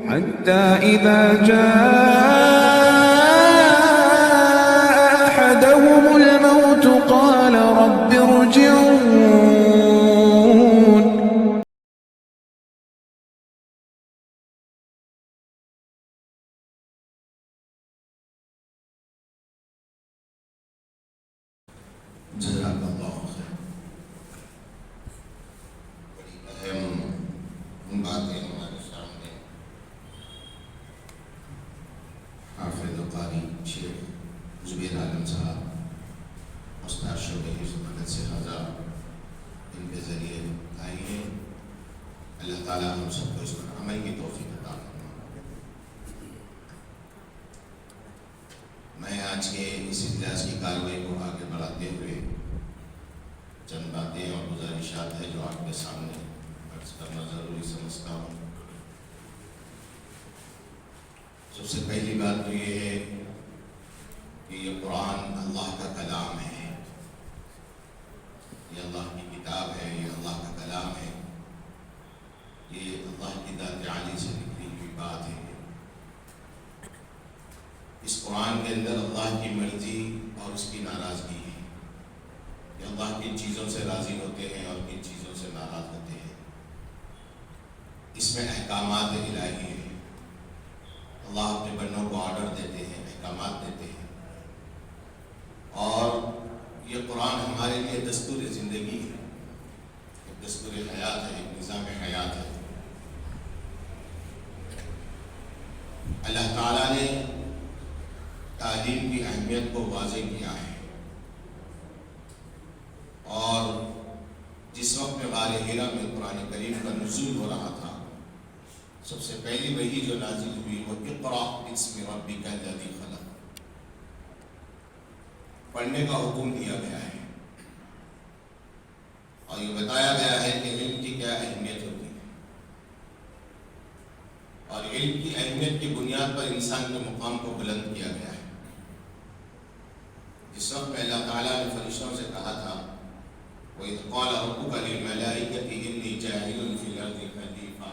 حتى إذا جاء أحدهم الموت قال رب ارجعون. جزاک اللہ خیر. بڑی اہم باتیں ہمارے سامنے حافظ قاری شیخ زبیر عالم صاحب استاد شعبہ حفظ مدد سے خزاں ان کے ذریعے آئی ہیں. اللہ تعالیٰ ہم سب کو اس پر عمل کی توفیق عطا فرمائے. میں آج کے اس اجلاس کی کارروائی کو آگے بڑھاتے ہوئے چند باتیں اور گزارشات ہیں جو آپ کے سامنے عرض کرنا ضروری سمجھتا ہوں. سب سے پہلی بات تو یہ ہے کہ یہ قرآن اللہ کا کلام ہے. یہ اللہ کی کتاب ہے, یہ اللہ کا کلام ہے, یہ اللہ کی ذات عالی سے نکلی ہوئی بات ہے. اس قرآن کے اندر اللہ کی مرضی اور اس کی ناراضگی ہے کہ اللہ کن چیزوں سے راضی ہوتے ہیں اور کن چیزوں سے ناراض ہوتے ہیں. اس میں احکامات الہی ہیں. اللہ اپنے بندوں کو آرڈر دیتے ہیں, احکامات دیتے ہیں, اور یہ قرآن ہمارے لیے دستور زندگی ہے, ایک دستور حیات ہے, ایک نظام حیات ہے. اللہ تعالیٰ نے تعلیم کی اہمیت کو واضح کیا ہے, اور جس وقت میں غار حرا میں قرآن کریم کا نزول ہو رہا تھا, سب سے پہلی وحی جو نازل ہوئی وہ اقرأ باسم ربک الذی خلق, پڑھنے کا حکم دیا گیا ہے. اور یہ بتایا گیا ہے کہ علم کی کیا اہمیت ہوتی ہے, اور علم کی اہمیت کی بنیاد پر انسان کے مقام کو بلند کیا گیا ہے. جس وقت میں اللہ تعالیٰ نے فرشتوں سے کہا تھا وَإِذْ قَالَ رَبُّكَ لِلْمَلَائِكَةِ إِنِّي جَاعِلٌ فِي الْأَرْضِ خَلِيفَةً,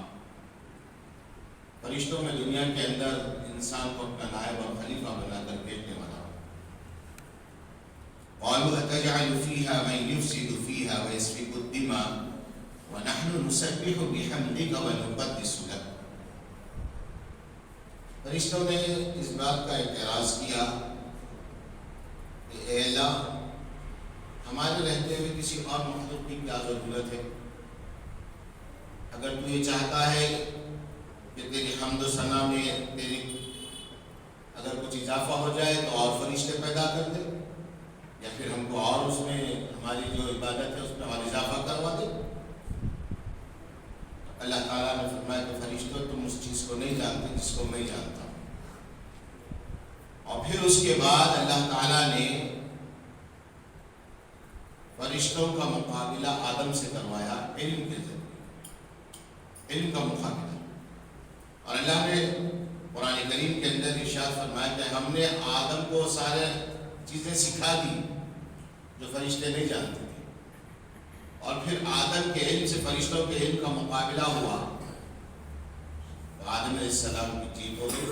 فرشتوں میں دنیا کے اندر انسان کو اپنا نائب اور خلیفہ بنا کر بھیجنے والا ہوں. قَالُوا أَتَجْعَلُ فِيهَا مَن يُفْسِدُ فِيهَا وَيَسْفِكُ الدِّمَاءَ وَنَحْنُ نُسَبِّحُ بِحَمْدِكَ وَنُقَدِّسُ لَكَ. فرشتوں نے اس بات کا اعتراض کیا کہ اے اللہ, ہمارے رہتے ہوئے کسی اور مخلوق کی کیا ضرورت ہے؟ اگر تو یہ چاہتا ہے کہ تیری حمد و ثنا میں تیری اگر کچھ اضافہ ہو جائے تو اور فرشتے پیدا کر دے, یا پھر ہم کو اور اس میں ہماری جو عبادت ہے اس میں اور اضافہ کروا دے. اللہ تعالیٰ نے فرمایا کہ فرشتوں تم اس چیز کو نہیں جانتے جس کو میں جانتا ہوں. اور پھر اس کے بعد اللہ تعالیٰ نے فرشتوں کا مقابلہ آدم سے کروایا علم کے ذریعے, علم کا مقابلہ. اور اللہ نے قرآن کریم کے اندر ارشاد فرمایا کہ ہم نے آدم کو سارے چیزیں سکھا دی جو فرشتے نہیں جانتے تھے, اور پھر آدم کے علم سے فرشتوں کے علم کا مقابلہ ہوا تو آدم علیہ السلام کی جیت ہو گئی,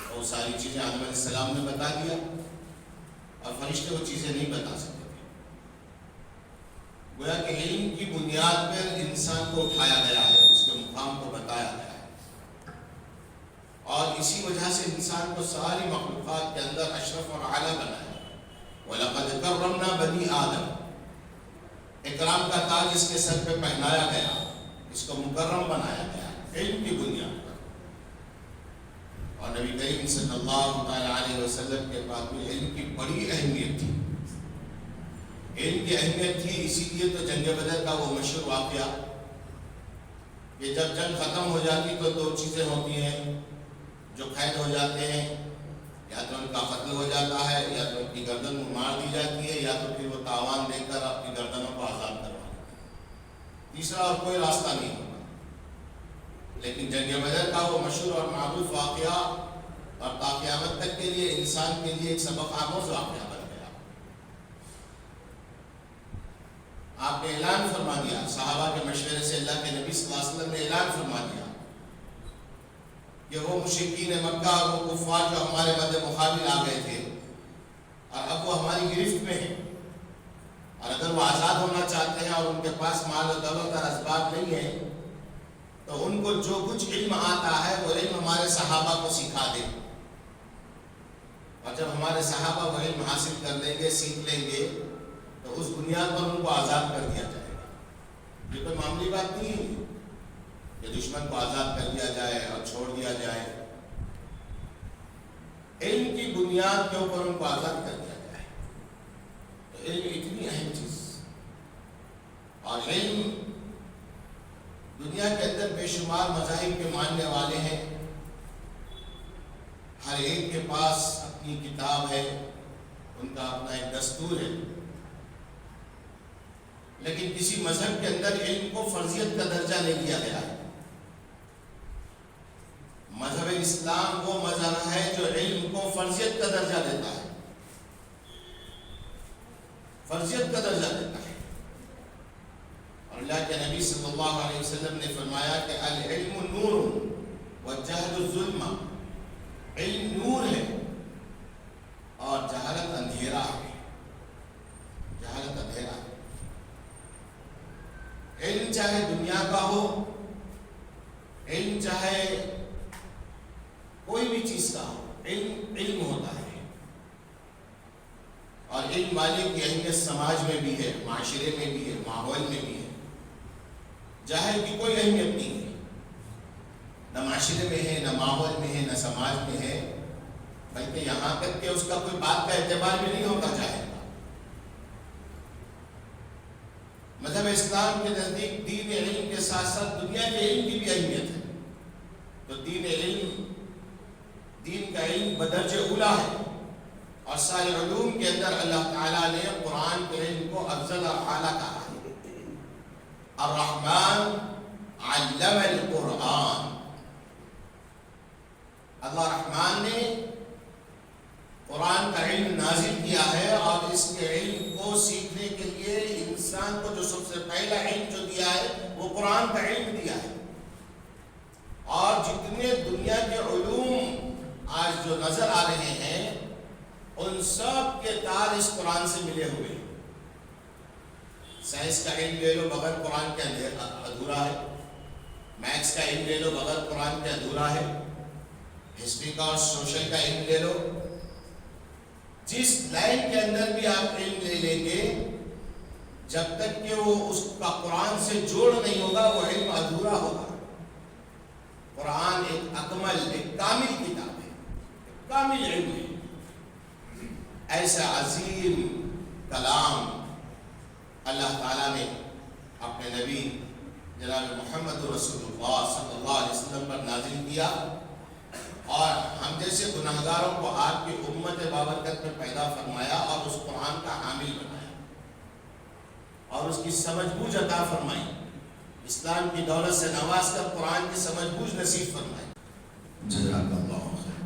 اور ساری چیزیں آدم علیہ السلام نے بتا دیا, اور فرشتے وہ چیزیں نہیں بتا سکتے. گویا کہ علم کی بنیاد پر انسان کو اٹھایا گیا ہے, اس کے مقام کو بتایا گیا ہے, اور اسی وجہ سے انسان کو ساری مخلوقات کے اندر اشرف اور اعلیٰ بنایا. وَلَقَدْ كَرَّمْنَا بَنِي آدَمَ, اکرام کا تاج اس کے سر پہ پہنایا گیا, اس کو مکرم بنایا گیا علم کی بنیاد پر. اور نبی کریم صلی اللہ علیہ وسلم کے پاس بھی علم کی بڑی اہمیت تھی. علم کی اہمیت تھی, اسی لیے تو جنگ بدر کا وہ مشہور واقعہ کہ جب جنگ ختم ہو جاتی تو دو چیزیں ہوتی ہیں جو قید ہو جاتے ہیں, یا تو ان کا قتل ہو جاتا ہے, یا تو ان کی گردن مار دی جاتی ہے, یا تو پھر وہ تاوان دے کر اپنی گردنوں کو آزاد کروا. تیسرا اور کوئی راستہ نہیں ہوگا. لیکن جنگ بدر کا وہ مشہور اور معروف واقعہ اور تا قیامت تک کے لیے انسان کے لیے ایک سبق آموز واقعہ بن گیا. آپ نے اعلان فرما دیا, صحابہ کے مشورے سے اللہ کے نبی صلی اللہ علیہ وسلم نے اعلان فرما دیا کہ وہ مشرکین مکہ اور وہ کفار جو ہمارے مد مقابل آ گئے تھے اور اب وہ ہماری گرفت میں ہیں، اور اگر وہ آزاد ہونا چاہتے ہیں اور ان کے پاس مال و دولت اور اسباب نہیں ہے تو ان کو جو کچھ علم آتا ہے وہ علم ہمارے صحابہ کو سکھا دیں، اور جب ہمارے صحابہ وہ علم حاصل کر لیں گے، سیکھ لیں گے، تو اس بنیاد پر ان کو آزاد کر دیا جائے گا۔ یہ کوئی معمولی بات نہیں ہے کہ دشمن کو آزاد کر دیا جائے اور چھوڑ دیا جائے، علم کی بنیاد کے اوپر ان کو آزاد کر دیا جائے۔ تو علم اتنی اہم چیز، اور علم دنیا کے اندر بے شمار مذاہب کے ماننے والے ہیں، ہر ایک کے پاس اپنی کتاب ہے، ان کا اپنا ایک دستور ہے، لیکن کسی مذہب کے اندر علم کو فرضیت کا درجہ نہیں دیا گیا ہے۔ مذہب اسلام وہ مذہب ہے جو علم کو فرضیت کا درجہ دیتا ہے، فرضیت کا درجہ دیتا ہے۔ اور اللہ کے نبی صلی اللہ علیہ وسلم نے فرمایا کہ العلم نور والجہل ظلم، علم نور ہے اور جہالت اندھیرا ہے، جہالت اندھیرا ہے۔ علم چاہے دنیا کا ہو، علم چاہے کوئی بھی چیز کا ہو، علم علم ہوتا ہے، اور علم والے کی اہمیت سماج میں بھی ہے، معاشرے میں بھی ہے، ماحول میں بھی ہے۔ جاہل کی کوئی اہمیت نہیں ہے، نہ معاشرے میں ہے، نہ ماحول میں ہے، نہ سماج میں ہے، بلکہ یہاں تک کہ اس کا کوئی بات کا اعتبار بھی نہیں ہوتا جاہل کا۔ مذہب اسلام کے نزدیک دین علم کے ساتھ ساتھ دنیا کے علم کی بھی اہمیت ہے، تو دین کا علم بدرجہ اولا ہے، اور سارے علوم کے اندر اللہ تعالیٰ نے قرآن کے علم کو افضل اور اعلیٰ کہا ہے۔ الرحمن علم القرآن، اللہ رحمان نے قرآن کا علم نازل کیا ہے، اور اس کے علم کو سیکھنے کے لیے انسان کو جو سب سے پہلا علم جو دیا ہے وہ قرآن کا علم دیا ہے۔ اور جتنے دنیا کے علوم آج جو نظر آ رہے ہیں ان سب کے تار اس قرآن سے ملے ہوئے ہیں۔ سائنس کا علم لے لو، بغیر قرآن کے ادھورا ہے۔ میتھس کا علم لے لو، بغیر قرآن کے ادھورا ہے۔ ہسٹری کا اور سوشل کا علم لے لو، جس لائن کے اندر بھی آپ علم لے لیں گے، جب تک کہ وہ اس کا قرآن سے جوڑ نہیں ہوگا وہ علم ادھورا ہوگا۔ قرآن ایک اکمل، ایک کامل کتاب ہے، ایک کامل علم ہے۔ ایسا عظیم کلام اللہ تعالیٰ نے اپنے نبی جناب محمد رسول اللہ صلی اللہ علیہ وسلم پر نازل کیا، اور ہم جیسے گناہگاروں کو آپ کی امت بابرکت میں پیدا فرمایا، اور اس قرآن کا حامل بنایا، اور اس کی سمجھ بوجھ عطا فرمائی، اسلام کی دولت سے نواز کر قرآن کی سمجھ بوجھ نصیب فرمائی۔ جزاک اللہ خیر۔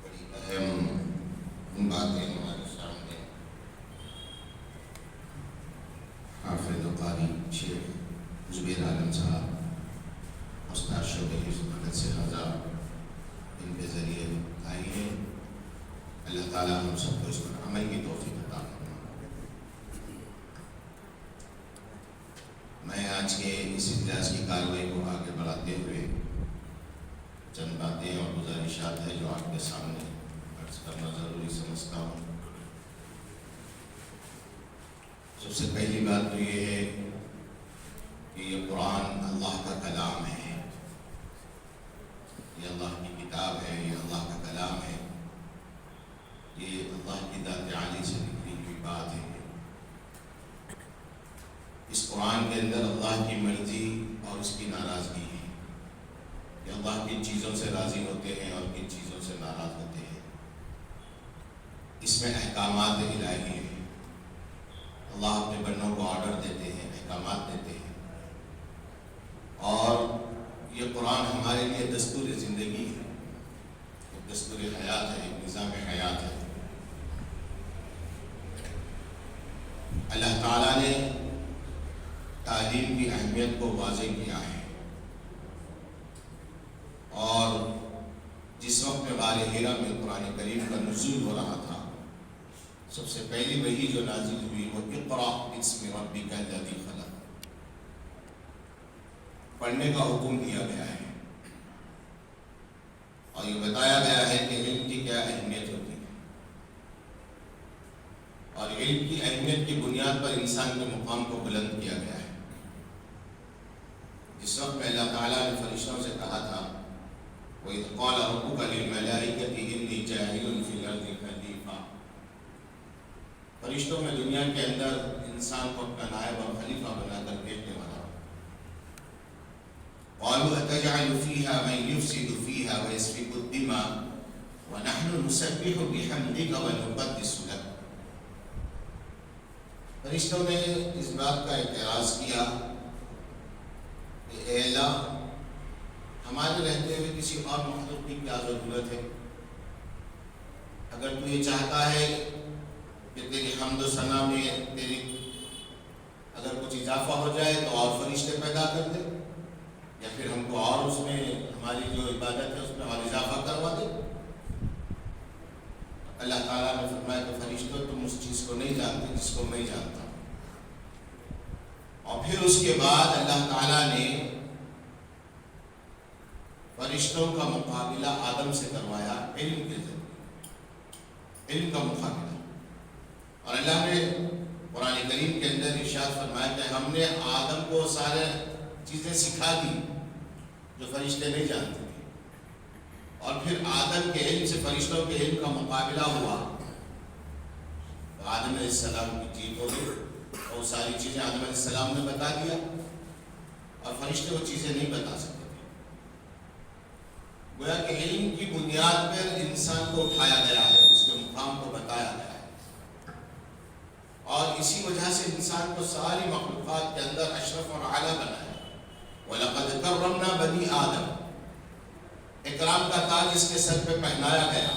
بڑی اہم باتیں ہمارے سامنے حافظ قاری شیخ زبیر عالم صاحب، استاد شعبہ حفظ سے آزاد، ان کے ذریعے آئی ہیں۔ اللہ تعالیٰ ہم سب کو اس پر عمل کی توفیق عطا فرمائے۔ میں آج کے اس اجلاس کی کارروائی کو آگے بڑھاتے ہوئے چند باتیں اور گزارشات ہیں جو آپ کے سامنے عرض کرنا ضروری سمجھتا ہوں۔ سب سے پہلی بات تو یہ ہے کہ یہ قرآن اللہ کا کلام ہے، یہ اللہ کی کتاب ہے، یہ اللہ کا کلام ہے، یہ اللہ کی ذات عالی سے نکلی ہوئی بات ہے۔ اس قرآن کے اندر اللہ کی مرضی اور اس کی ناراضگی ہے، کہ اللہ کن چیزوں سے راضی ہوتے ہیں اور کن چیزوں سے ناراض ہوتے ہیں۔ اس میں احکامات الہی ہیں، اللہ اپنے بندوں کو آرڈر دیتے ہیں، احکامات دیتے ہیں، اور یہ قرآن ہمارے لیے دستور زندگی ہے، ایک دستور حیات ہے، ایک نظام حیات ہے۔ اللہ تعالیٰ نے تعلیم کی اہمیت کو واضح کیا ہے۔ غار ہیرا میں قرآن کریم کا نزول ہو رہا تھا، سب سے پہلی وحی جو نازل ہوئی وہ اقرأ باسم ربک الذی خلق، پڑھنے کا حکم دیا گیا ہے، اور یہ بتایا گیا ہے کہ علم کی کیا اہمیت ہوتی ہے، اور علم کی اہمیت کی بنیاد پر انسان کے مقام کو بلند کیا گیا ہے۔ جس وقت میں اللہ تعالیٰ نے فرشتوں سے کہا تھا وَإِذْ قَالَ رَبُّكَ لِلْمَلَائِكَةِ إِنِّي جَاعِلٌ فِي الْأَرْضِ خَلِيفَةً، فرشتوں میں دنیا کے اندر انسان کو اپنا نائب اور خلیفہ بنا کر بھیجنے والا ہوں۔ قَالُوا أَتَجْعَلُ فِيهَا مَن يُفْسِدُ فِيهَا وَيَسْفِكُ الدِّمَاءَ وَنَحْنُ نُسَبِّحُ بِحَمْدِكَ وَنُقَدِّسُ لَكَ۔ فرشتوں نے اس بات کا اعتراض کیا کہ اے اللہ، ہمارے رہتے ہوئے کسی اور مخلوق کی کیا ضرورت ہے؟ اگر تو یہ چاہتا ہے کہ تیری حمد و ثنا میں تیری اگر کچھ اضافہ ہو جائے تو اور فرشتے پیدا کر دے، یا پھر ہم کو اور اس میں ہماری جو عبادت ہے اس میں اور اضافہ کروا دے۔ اللہ تعالیٰ نے فرمایا کہ فرشتوں تم اس چیز کو نہیں جانتے جس کو میں جانتا ہوں۔ اور پھر اس کے بعد اللہ تعالیٰ نے فرشتوں کا مقابلہ آدم سے کروایا علم کے ذریعے، علم کا مقابلہ، اور اللہ نے قرآن کریم کے اندر ارشاد فرمایا کہ ہم نے آدم کو سارے چیزیں سکھا دی جو فرشتے نہیں جانتے تھے، اور پھر آدم کے علم سے فرشتوں کے علم کا مقابلہ ہوا تو آدم علیہ السلام کی جیت ہو گئی، اور وہ ساری چیزیں آدم علیہ السلام نے بتا دیا، اور فرشتے وہ چیزیں نہیں بتا سکتے تھے۔ گویا کہ علم کی بنیاد پر انسان کو اٹھایا گیا ہے، اس کے مقام کو بتایا گیا ہے، اور اسی وجہ سے انسان کو ساری مخلوقات کے اندر اشرف اور اعلیٰ بنایا۔ وَلَقَدْ كَرَّمْنَا بَنِي آدم، اکرام کا تاج اس کے سر پہ پہنایا گیا،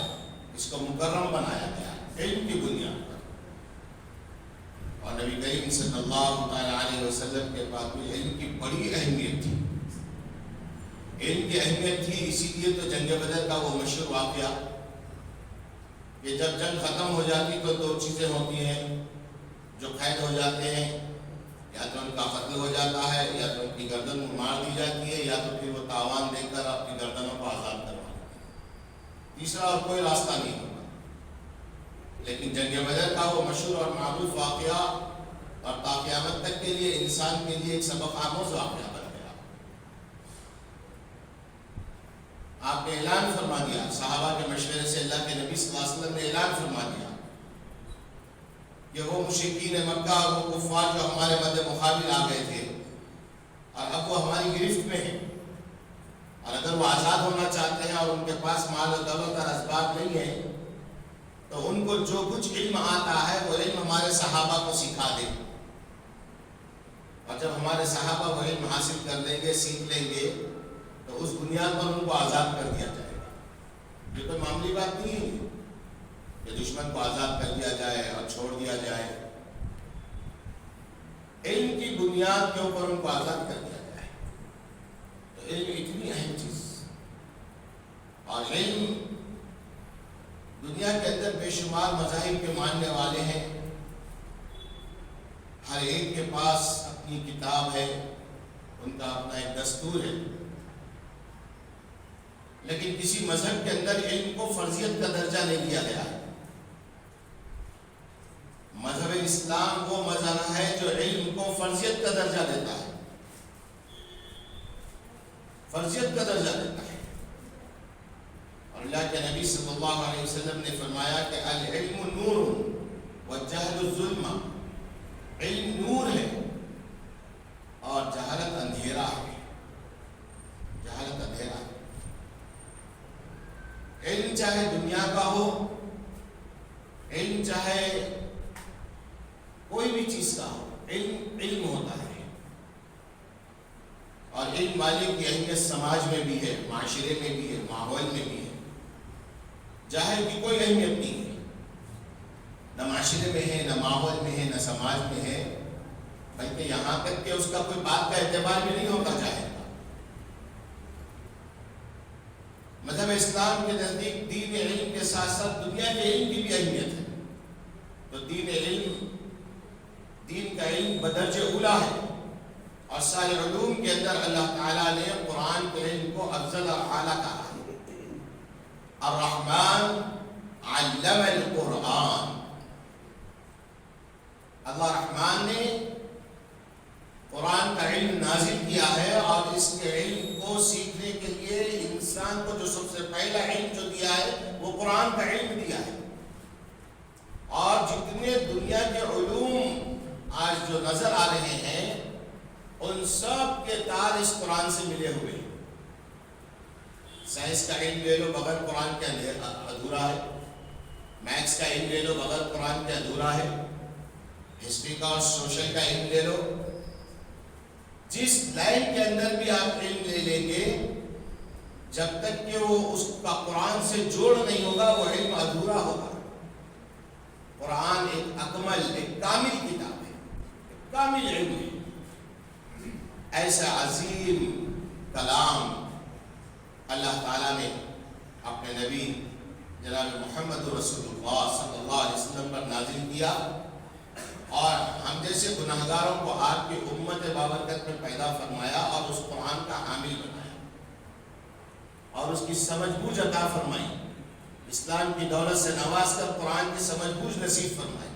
اس کو مکرم بنایا گیا علم کی بنیاد پر۔ اور نبی کریم صلی اللہ تعالیٰ علیہ وسلم کے پاس بھی علم کی بڑی اہمیت تھی، علم کی اہمیت تھی، اسی لیے تو جنگ بدر کا وہ مشہور واقعہ کہ جب جنگ ختم ہو جاتی تو دو چیزیں ہوتی ہیں، جو قید ہو جاتے ہیں یا تو ان کا قتل ہو جاتا ہے، یا تو ان کی گردن مار دی جاتی ہے، یا تو پھر وہ تاوان دے کر اپنی گردنوں کو آزاد کروا دیتے ہیں، تیسرا اور کوئی راستہ نہیں ہوگا۔ لیکن جنگ بدر کا وہ مشہور اور معروف واقعہ اور تا قیامت تک کے لیے انسان کے لیے ایک سبق آموز واقعہ بن گیا۔ آپ نے اعلان فرما دیا، صحابہ کے مشورے سے اللہ کے نبی صلی اللہ علیہ وسلم نے اعلان فرما دیا کہ وہ مشرکین مکہ اور وہ کفار جو ہمارے مد مقابل آ گئے تھے اور اب وہ ہماری گرفت میں ہیں، اور اگر وہ آزاد ہونا چاہتے ہیں اور ان کے پاس مال و دولت اور اسباب نہیں ہے تو ان کو جو کچھ علم آتا ہے وہ علم ہمارے صحابہ کو سکھا دیں، اور جب ہمارے صحابہ وہ علم حاصل کر لیں گے، سیکھ لیں گے، تو اس بنیاد پر ان کو آزاد کر دیا جائے گا۔ یہ کوئی معمولی بات نہیں ہے کہ دشمن کو آزاد کر دیا جائے اور چھوڑ دیا جائے، علم کی بنیاد کے اوپر ان کو آزاد کر دیا جائے۔ تو علم اتنی اہم چیز، اور علم دنیا کے اندر بے شمار مذاہب کے ماننے والے ہیں، ہر ایک کے پاس اپنی کتاب ہے، ان کا اپنا ایک دستور ہے، لیکن کسی مذہب کے اندر علم کو فرضیت کا درجہ نہیں دیا گیا ہے۔ مذہب اسلام وہ مذہب ہے جو علم کو فرضیت کا درجہ دیتا ہے، فرضیت کا درجہ دیتا ہے۔ اور اللہ کے نبی صلی اللہ علیہ وسلم نے فرمایا کہ العلم نور والجہل ظلم، علم نور ہے اور جہالت اندھیرا ہے، جہالت اندھیرا ہے۔ علم چاہے دنیا کا ہو، علم چاہے کوئی بھی چیز کا ہو، علم علم ہوتا ہے، اور علم والے کی اہمیت سماج میں بھی ہے، معاشرے میں بھی ہے، ماحول میں بھی ہے۔ جاہل کی کوئی اہمیت نہیں ہے، نہ معاشرے میں ہے، نہ ماحول میں ہے، نہ سماج میں ہے، بلکہ یہاں تک کہ اس کا کوئی بات کا اعتبار بھی نہیں ہوتا جاہل کا۔ مذہب اسلام کے نزدیک دین علم کے ساتھ ساتھ دنیا کے علم کی بھی اہمیت ہے. تو دین کا علم بدرجہ اولا ہے، اور سارے علوم کے اندر اللہ تعالیٰ نے قرآن کے علم کو افضل اور اعلیٰ کہا ہے. الرحمن علم القرآن، اللہ رحمان نے قرآن کا علم نازل کیا ہے، اور اس کے علم کو سیکھنے کے لیے انسان کو جو سب سے پہلا علم جو دیا ہے وہ قرآن کا علم دیا ہے. اور جتنے دنیا کے علوم آج جو نظر آ رہے ہیں ان سب کے تار اس قرآن سے ملے ہوئے ہیں. سائنس کا علم لے لو بغیر قرآن کے ادھورا ہے، میتھس کا علم لے لو بغیر قرآن کے ادھورا ہے، ہسٹری کا اور سوشل کا علم لے لو، جس لائن کے اندر بھی آپ علم لے لیں گے جب تک کہ وہ اس کا قرآن سے جوڑ نہیں ہوگا وہ علم ادھورا ہوگا. قرآن ایک اکمل، ایک کامل کتاب ہے، ایک کامل علم ہے. ایسا عظیم کلام اللہ تعالیٰ نے اپنے نبی جناب محمد رسول اللہ صلی اللہ علیہ وسلم پر نازل کیا، اور ہم جیسے گناہگاروں کو آپ کی امت بابرکت میں پیدا فرمایا، اور اس قرآن کا حامل بنایا، اور اس کی سمجھ بوجھ عطا فرمائی. اسلام کی دولت سے نواز کر قرآن کی سمجھ بوجھ نصیب فرمائی.